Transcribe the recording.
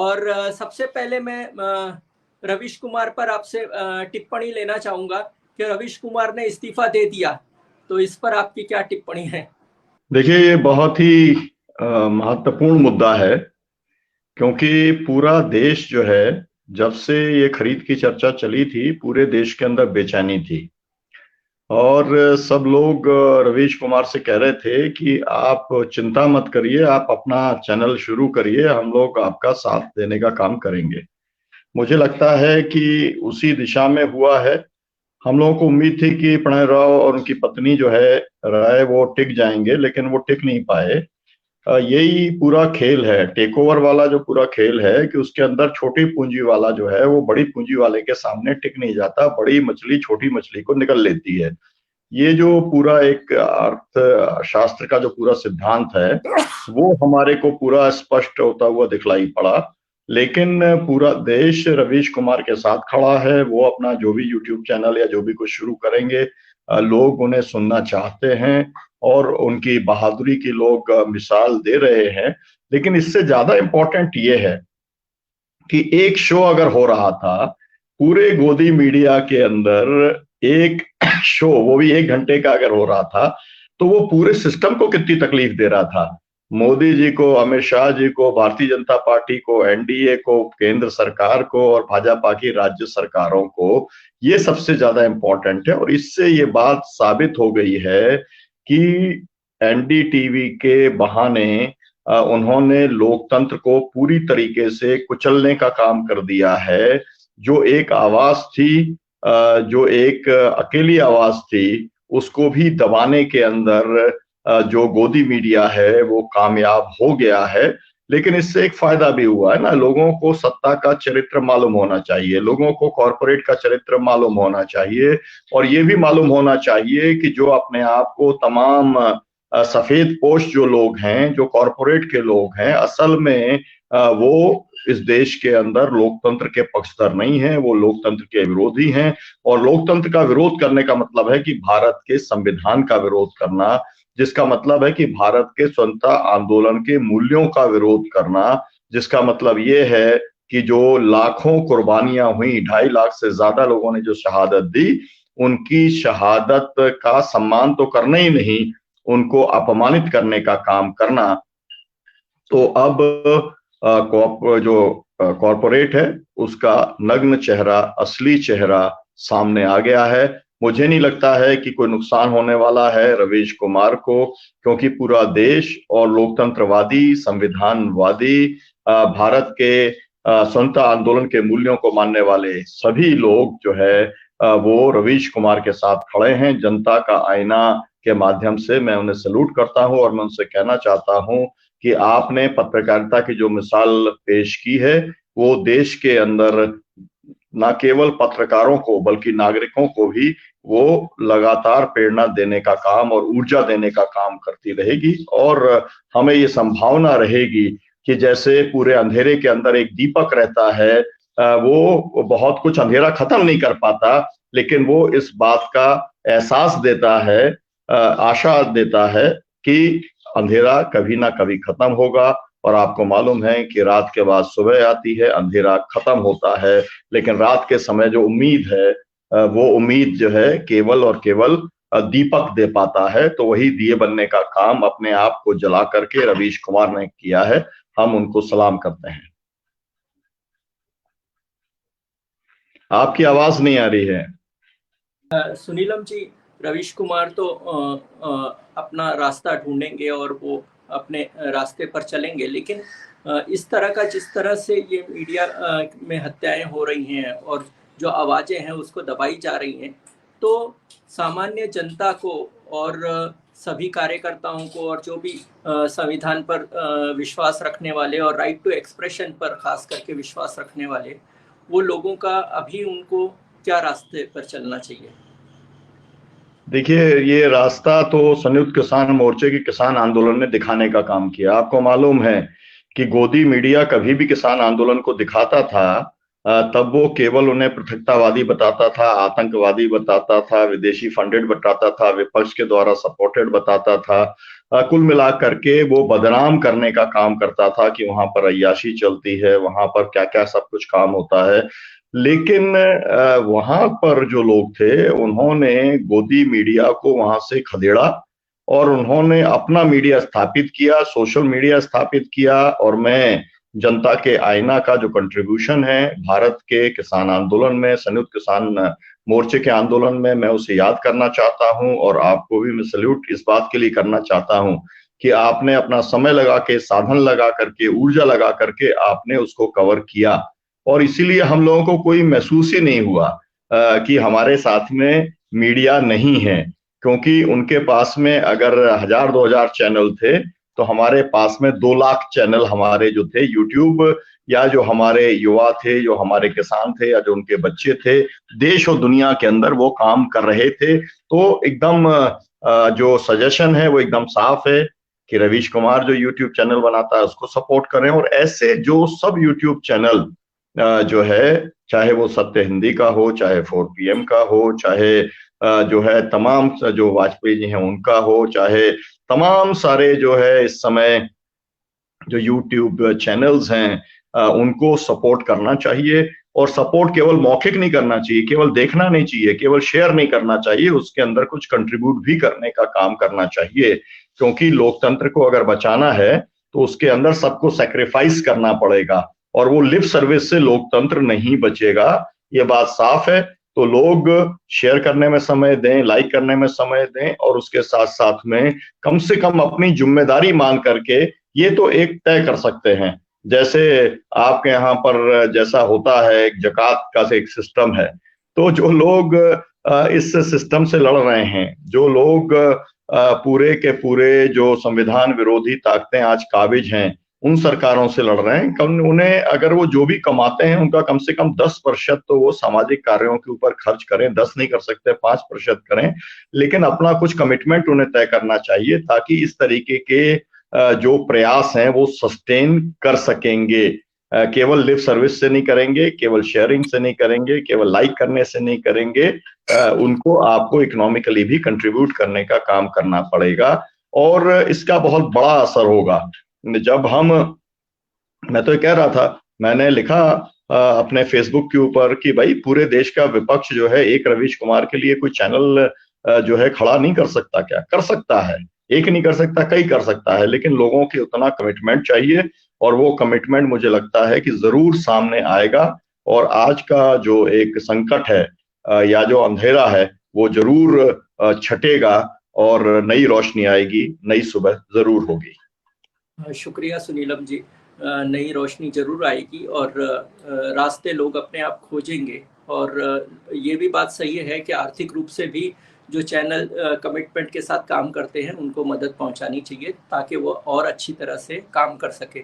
और सबसे पहले मैं रवीश कुमार पर आपसे टिप्पणी लेना चाहूंगा कि रवीश कुमार ने इस्तीफा दे दिया, तो इस पर आपकी क्या टिप्पणी है? देखिए, ये बहुत ही महत्वपूर्ण मुद्दा है, क्योंकि पूरा देश जो है, जब से ये खरीद की चर्चा चली थी, पूरे देश के अंदर बेचैनी थी। और सब लोग रवीश कुमार से कह रहे थे कि आप चिंता मत करिए, आप अपना चैनल शुरू करिए, हम लोग आपका साथ देने का काम करेंगे। मुझे लगता है कि उसी दिशा में हुआ है। हम लोगों को उम्मीद थी कि प्रणय राव और उनकी पत्नी जो है राय, वो टिक जाएंगे, लेकिन वो टिक नहीं पाए। यही पूरा खेल है, टेक ओवर वाला जो पूरा खेल है, कि उसके अंदर छोटी पूंजी वाला जो है वो बड़ी पूंजी वाले के सामने टिक नहीं जाता, बड़ी मछली छोटी मछली को निगल लेती है। ये जो पूरा एक अर्थ शास्त्र का जो पूरा सिद्धांत है, वो हमारे को पूरा स्पष्ट होता हुआ दिखलाई पड़ा। लेकिन पूरा देश रवीश कुमार के साथ खड़ा है। वो अपना जो भी यूट्यूब चैनल या जो भी कुछ शुरू करेंगे, लोग उन्हें सुनना चाहते हैं और उनकी बहादुरी की लोग मिसाल दे रहे हैं। लेकिन इससे ज्यादा इंपॉर्टेंट ये है कि एक शो अगर हो रहा था पूरे गोदी मीडिया के अंदर, एक शो वो भी 1 घंटे का अगर हो रहा था, तो वो पूरे सिस्टम को कितनी तकलीफ दे रहा था। मोदी जी को, अमित शाह जी को, भारतीय जनता पार्टी को, एनडीए को, केंद्र सरकार को और भाजपा की राज्य सरकारों को, ये सबसे ज्यादा इंपॉर्टेंट है। और इससे ये बात साबित हो गई है कि एनडीटीवी के बहाने उन्होंने लोकतंत्र को पूरी तरीके से कुचलने का काम कर दिया है। जो एक आवाज थी, जो एक अकेली आवाज थी, उसको भी दबाने के अंदर जो गोदी मीडिया है वो कामयाब हो गया है। लेकिन इससे एक फायदा भी हुआ है ना, लोगों को सत्ता का चरित्र मालूम होना चाहिए, लोगों को कॉरपोरेट का चरित्र मालूम होना चाहिए, और ये भी मालूम होना चाहिए कि जो अपने आप को तमाम सफेद पोश जो लोग हैं, जो कॉरपोरेट के लोग हैं, असल में वो इस देश के अंदर लोकतंत्र के पक्षधर नहीं है, वो लोकतंत्र के विरोधी हैं। और लोकतंत्र का विरोध करने का मतलब है कि भारत के संविधान का विरोध करना, जिसका मतलब है कि भारत के स्वतंत्रता आंदोलन के मूल्यों का विरोध करना, जिसका मतलब ये है कि जो लाखों कुर्बानियां हुई, 2.5 लाख से ज्यादा लोगों ने जो शहादत दी, उनकी शहादत का सम्मान तो करना ही नहीं, उनको अपमानित करने का काम करना। तो अब जो कॉरपोरेट है, उसका नग्न चेहरा, असली चेहरा सामने आ गया है। मुझे नहीं लगता है कि कोई नुकसान होने वाला है रवीश कुमार को, क्योंकि पूरा देश और लोकतंत्रवादी, संविधानवादी, भारत के स्वतंत्रता आंदोलन के मूल्यों को मानने वाले सभी लोग जो है वो रवीश कुमार के साथ खड़े हैं। जनता का आईना के माध्यम से मैं उन्हें सैल्यूट करता हूं और मैं उनसे कहना चाहता हूं कि आपने पत्रकारिता की जो मिसाल पेश की है, वो देश के अंदर न केवल पत्रकारों को बल्कि नागरिकों को भी वो लगातार प्रेरणा देने का काम और ऊर्जा देने का काम करती रहेगी। और हमें ये संभावना रहेगी कि जैसे पूरे अंधेरे के अंदर एक दीपक रहता है, वो बहुत कुछ अंधेरा खत्म नहीं कर पाता, लेकिन वो इस बात का एहसास देता है, आशा देता है कि अंधेरा कभी ना कभी खत्म होगा। और आपको मालूम है कि रात के बाद सुबह आती है, अंधेरा खत्म होता है, लेकिन रात के समय जो उम्मीद है, वो उम्मीद जो है केवल और केवल दीपक दे पाता है। तो वही दिए बनने का काम अपने आप को जला करके रवीश कुमार ने किया है। हम उनको सलाम करते हैं। आपकी आवाज नहीं आ रही है। सुनीलम जी, रवीश कुमार तो अपना रास्ता ढूंढेंगे और वो अपने रास्ते पर चलेंगे, लेकिन इस तरह का, जिस तरह से ये मीडिया में हत्याएं हो रही हैं और जो आवाज़ें हैं उसको दबाई जा रही हैं, तो सामान्य जनता को और सभी कार्यकर्ताओं को और जो भी संविधान पर विश्वास रखने वाले और राइट टू एक्सप्रेशन पर खास करके विश्वास रखने वाले वो लोगों का अभी उनको क्या रास्ते पर चलना चाहिए? देखिए, ये रास्ता तो संयुक्त किसान मोर्चे के किसान आंदोलन ने दिखाने का काम किया। आपको मालूम है कि गोदी मीडिया कभी भी किसान आंदोलन को दिखाता था, तब वो केवल उन्हें पृथकतावादी बताता था, आतंकवादी बताता था, विदेशी फंडेड बताता था, विपक्ष के द्वारा सपोर्टेड बताता था। कुल मिला करके वो बदनाम करने का काम करता था कि वहां पर अय्याशी चलती है, वहां पर क्या क्या सब कुछ काम होता है। लेकिन वहां पर जो लोग थे उन्होंने गोदी मीडिया को वहां से खदेड़ा और उन्होंने अपना मीडिया स्थापित किया, सोशल मीडिया स्थापित किया। और मैं जनता के आईना का जो कंट्रीब्यूशन है भारत के किसान आंदोलन में, संयुक्त किसान मोर्चे के आंदोलन में, मैं उसे याद करना चाहता हूं। और आपको भी मैं सल्यूट इस बात के लिए करना चाहता हूं कि आपने अपना समय लगा के, साधन लगा करके, ऊर्जा लगा करके आपने उसको कवर किया। और इसीलिए हम लोगों को कोई महसूस ही नहीं हुआ कि हमारे साथ में मीडिया नहीं है, क्योंकि उनके पास में अगर 1000-2000 चैनल थे तो हमारे पास में 2 लाख चैनल हमारे जो थे यूट्यूब, या जो हमारे युवा थे, जो हमारे किसान थे, या जो उनके बच्चे थे, देश और दुनिया के अंदर वो काम कर रहे थे। तो एकदम जो सजेशन है वो एकदम साफ है कि रवीश कुमार जो यूट्यूब चैनल बनाता है उसको सपोर्ट करें। और ऐसे जो सब यूट्यूब चैनल जो है, चाहे वो सत्य हिंदी का हो, चाहे 4PM का हो, चाहे जो है तमाम जो वाजपेयी जी हैं उनका हो, चाहे तमाम सारे जो है इस समय जो यूट्यूब चैनल्स हैं उनको सपोर्ट करना चाहिए। और सपोर्ट केवल मौखिक नहीं करना चाहिए, केवल देखना नहीं चाहिए, केवल शेयर नहीं करना चाहिए, उसके अंदर कुछ कंट्रीब्यूट भी करने का काम करना चाहिए। क्योंकि लोकतंत्र को अगर बचाना है तो उसके अंदर सबको सेक्रीफाइस करना पड़ेगा, और वो लिप सर्विस से लोकतंत्र नहीं बचेगा, ये बात साफ है। तो लोग शेयर करने में समय दें, लाइक करने में समय दें, और उसके साथ साथ में कम से कम अपनी जिम्मेदारी मान करके ये तो एक तय कर सकते हैं। जैसे आपके यहाँ पर जैसा होता है, एक जकात का एक सिस्टम है, तो जो लोग इस सिस्टम से लड़ रहे हैं, जो लोग पूरे के पूरे जो संविधान विरोधी ताकतें आज काबिज हैं उन सरकारों से लड़ रहे हैं, उन्हें अगर वो जो भी कमाते हैं उनका कम से कम 10% तो वो सामाजिक कार्यों के ऊपर खर्च करें। 10 नहीं कर सकते, 5% करें, लेकिन अपना कुछ कमिटमेंट उन्हें तय करना चाहिए, ताकि इस तरीके के जो प्रयास हैं वो सस्टेन कर सकेंगे। केवल लिप सर्विस से नहीं करेंगे, केवल शेयरिंग से नहीं करेंगे, केवल लाइक करने से नहीं करेंगे, उनको आपको इकोनॉमिकली भी कंट्रीब्यूट करने का काम करना पड़ेगा। और इसका बहुत बड़ा असर होगा जब हम, मैं तो ये कह रहा था, मैंने लिखा अपने फेसबुक के ऊपर कि भाई पूरे देश का विपक्ष जो है एक रवीश कुमार के लिए कोई चैनल जो है खड़ा नहीं कर सकता क्या? कर सकता है, एक नहीं कर सकता, कई कर सकता है, लेकिन लोगों की उतना कमिटमेंट चाहिए। और वो कमिटमेंट मुझे लगता है कि जरूर सामने आएगा, और आज का जो एक संकट है या जो अंधेरा है वो जरूर छटेगा, और नई रोशनी आएगी, नई सुबह जरूर होगी। शुक्रिया सुनीलम जी। नई रोशनी जरूर आएगी और रास्ते लोग अपने आप खोजेंगे। और ये भी बात सही है कि आर्थिक रूप से भी जो चैनल कमिटमेंट के साथ काम करते हैं उनको मदद पहुंचानी चाहिए, ताकि वो और अच्छी तरह से काम कर सके।